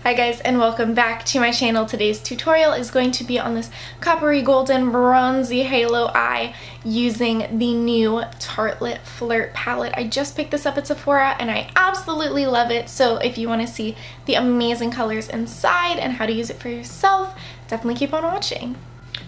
Hi guys, and welcome back to my channel. Today's tutorial is going to be on this coppery golden bronzy halo eye using the new Tartelette Flirt palette. I just picked this up at Sephora and I absolutely love it. So if you want to see the amazing colors inside and how to use it for yourself, definitely keep on watching.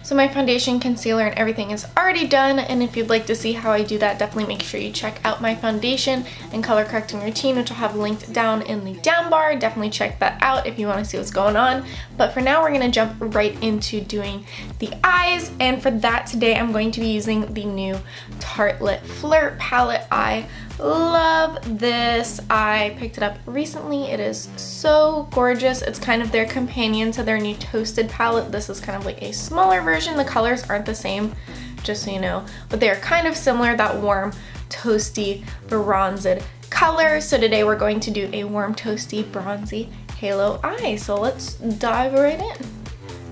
So my foundation, concealer, and everything is already done, and if you'd like to see how I do that, definitely make sure you check out my foundation and color correcting routine, which I'll have linked down in the down bar. Definitely check that out if you want to see what's going on. But for now, we're going to jump right into doing the eyes, and for that today, I'm going to be using the new Tartelette Flirt palette. I love this. I picked it up recently. It is so gorgeous. It's kind of their companion to their new Toasted palette. This is kind of like a smaller version. The colors aren't the same, just so you know, but they're kind of similar, that warm, toasty, bronzed color. So today we're going to do a warm, toasty, bronzy halo eye. So let's dive right in.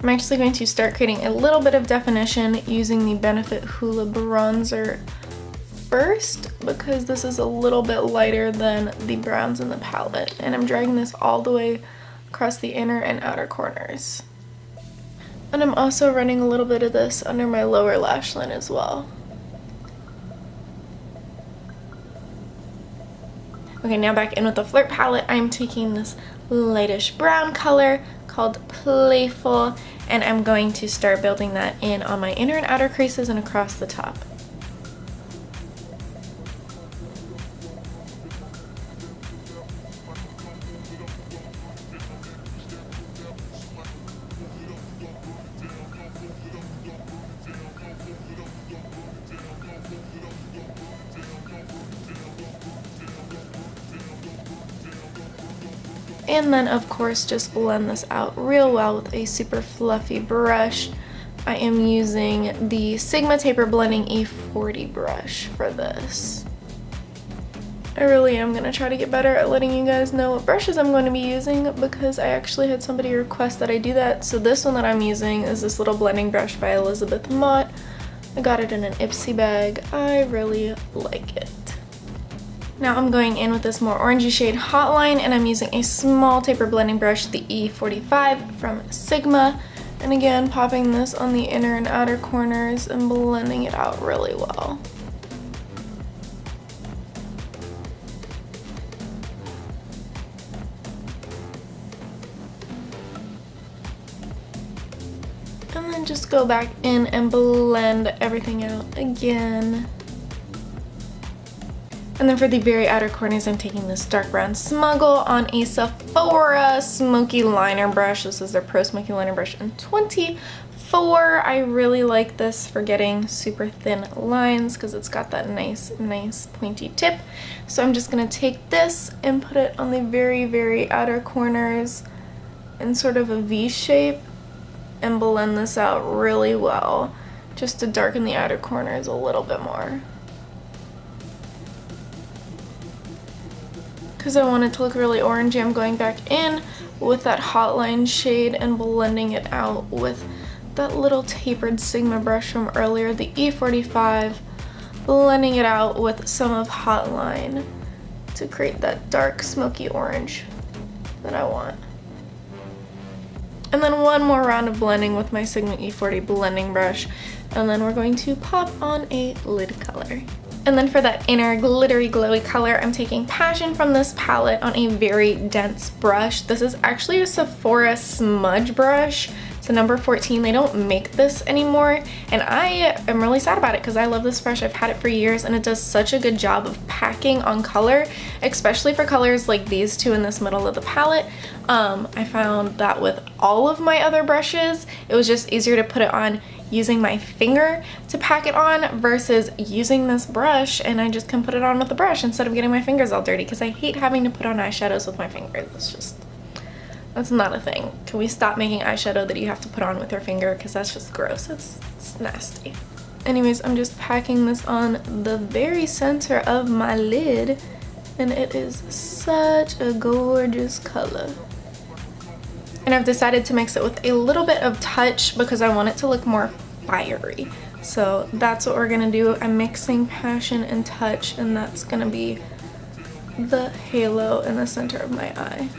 I'm actually going to start creating a little bit of definition using the Benefit Hula bronzer first, because this is a little bit lighter than the browns in the palette, and I'm dragging this all the way across the inner and outer corners. And I'm also running a little bit of this under my lower lash line as well. Okay, now back in with the Flirt palette, I'm taking this lightish brown color called Playful, and I'm going to start building that in on my inner and outer creases and across the top. And then of course just blend this out real well with a super fluffy brush. I am using the Sigma Taper Blending E40 brush for this. I really am going to try to get better at letting you guys know what brushes I'm going to be using, because I actually had somebody request that I do that. So this one that I'm using is this little blending brush by Elizabeth Mott. I got it in an Ipsy bag. I really like it. Now I'm going in with this more orangey shade Hotline, and I'm using a small taper blending brush, the E45 from Sigma. And again, popping this on the inner and outer corners and blending it out really well. And then just go back in and blend everything out again. And then for the very outer corners, I'm taking this dark brown smuggle on a Sephora Smoky Liner brush. This is their Pro Smoky Liner brush in 24. I really like this for getting super thin lines because it's got that nice pointy tip. So I'm just going to take this and put it on the very outer corners in sort of a V shape and blend this out really well, just to darken the outer corners a little bit more. Because I want it to look really orangey, I'm going back in with that Hotline shade and blending it out with that little tapered Sigma brush from earlier, the E45, blending it out with some of Hotline to create that dark smoky orange that I want. And then one more round of blending with my Sigma E40 blending brush, and then we're going to pop on a lid color. And then for that inner glittery glowy color, I'm taking Passion from this palette on a very dense brush. This is actually a Sephora smudge brush. It's a number 14. They don't make this anymore, and I am really sad about it because I love this brush. I've had it for years and it does such a good job of packing on color, especially for colors like these two in this middle of the palette. I found that with all of my other brushes, it was just easier to put it on using my finger to pack it on versus using this brush, and I just can put it on with the brush instead of getting my fingers all dirty, because I hate having to put on eyeshadows with my fingers. That's not a thing. Can we stop making eyeshadow that you have to put on with your finger, because that's just gross. It's nasty. Anyways, I'm just packing this on the very center of my lid, and it is such a gorgeous color. And I've decided to mix it with a little bit of Touch because I want it to look more fiery. So that's what we're gonna do. I'm mixing Passion and Touch, and that's gonna be the halo in the center of my eye.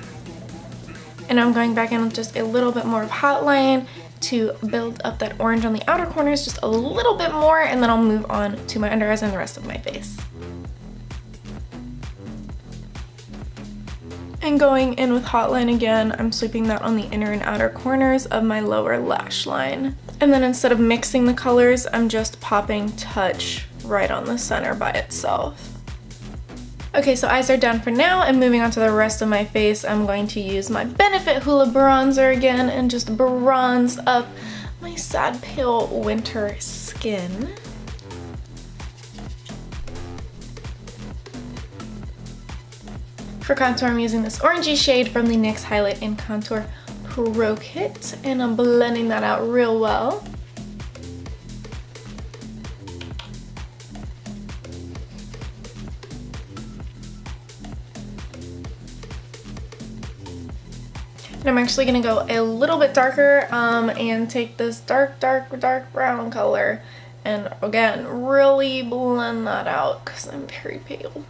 And I'm going back in with just a little bit more of Hotline to build up that orange on the outer corners just a little bit more, and then I'll move on to my under eyes and the rest of my face. And going in with Hotline again, I'm sweeping that on the inner and outer corners of my lower lash line. And then instead of mixing the colors, I'm just popping Touch right on the center by itself. Okay, so eyes are done for now, and moving on to the rest of my face, I'm going to use my Benefit Hula bronzer again and just bronze up my sad pale winter skin. For contour, I'm using this orangey shade from the NYX Highlight and Contour Pro Kit, and I'm blending that out real well. And I'm actually going to go a little bit darker and take this dark brown color and again really blend that out because I'm very pale.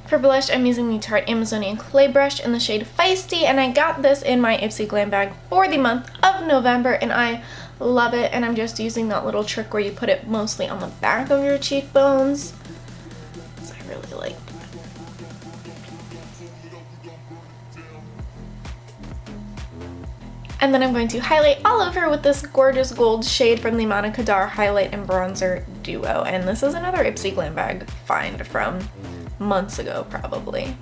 For blush, I'm using the Tarte Amazonian Clay Brush in the shade Feisty, and I got this in my Ipsy Glam bag for the month of November, and I love it. And I'm just using that little trick where you put it mostly on the back of your cheekbones. So I really like that. And then I'm going to highlight all over with this gorgeous gold shade from the Manna Kadar Highlight and Bronzer Duo. And this is another Ipsy Glam bag find from months ago, probably.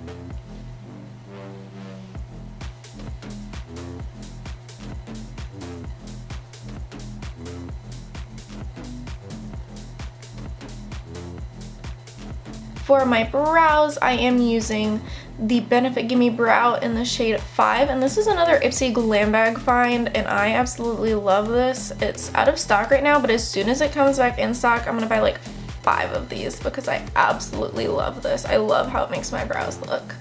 For my brows, I am using the Benefit Gimmie Brow in the shade 5, and this is another Ipsy Glam bag find, and I absolutely love this. It's out of stock right now, but as soon as it comes back in stock, I'm gonna buy like 5 of these because I absolutely love this. I love how it makes my brows look.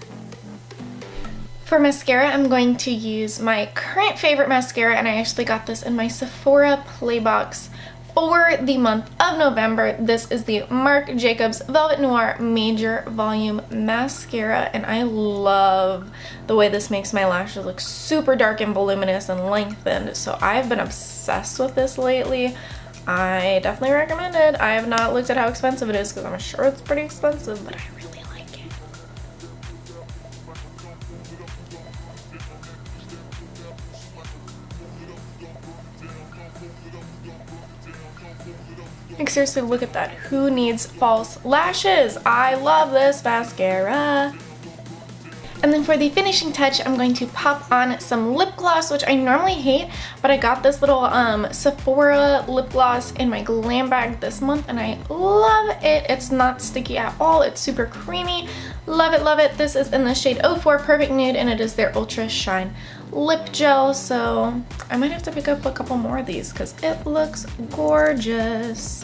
For mascara, I'm going to use my current favorite mascara, and I actually got this in my Sephora Playbox for the month of November. This is the Marc Jacobs Velvet Noir Major Volume Mascara, and I love the way this makes my lashes look super dark and voluminous and lengthened, so I've been obsessed with this lately. I definitely recommend it. I have not looked at how expensive it is because I'm sure it's pretty expensive, but I really like it. Like seriously, look at that. Who needs false lashes? I love this mascara. And then for the finishing touch, I'm going to pop on some lip gloss, which I normally hate, but I got this little Sephora lip gloss in my glam bag this month, and I love it. It's not sticky at all. It's super creamy. Love it, love it. This is in the shade 04 Perfect Nude, and it is their Ultra Shine Lip Gel, so I might have to pick up a couple more of these because it looks gorgeous.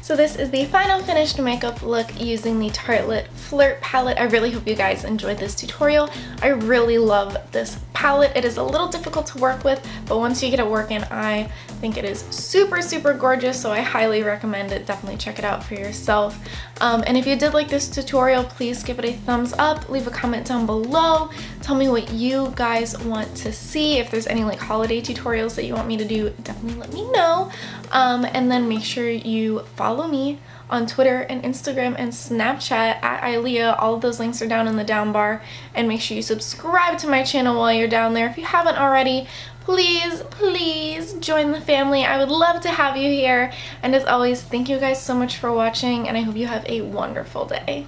So this is the final finished makeup look using the Tartelette Flirt palette. I really hope you guys enjoyed this tutorial. I really love this palette. It is a little difficult to work with, but once you get it working, I think it is super, super gorgeous, so I highly recommend it. Definitely check it out for yourself. And if you did like this tutorial, please give it a thumbs up, leave a comment down below, tell me what you guys want to see. If there's any like holiday tutorials that you want me to do, definitely let me know. And then make sure you follow me on Twitter and Instagram and Snapchat at Highligh. All of those links are down in the down bar. And make sure you subscribe to my channel while you're down there. If you haven't already, please, please join the family. I would love to have you here. And as always, thank you guys so much for watching, and I hope you have a wonderful day.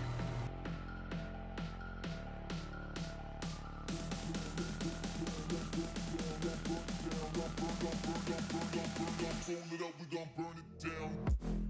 We gon' burn it down.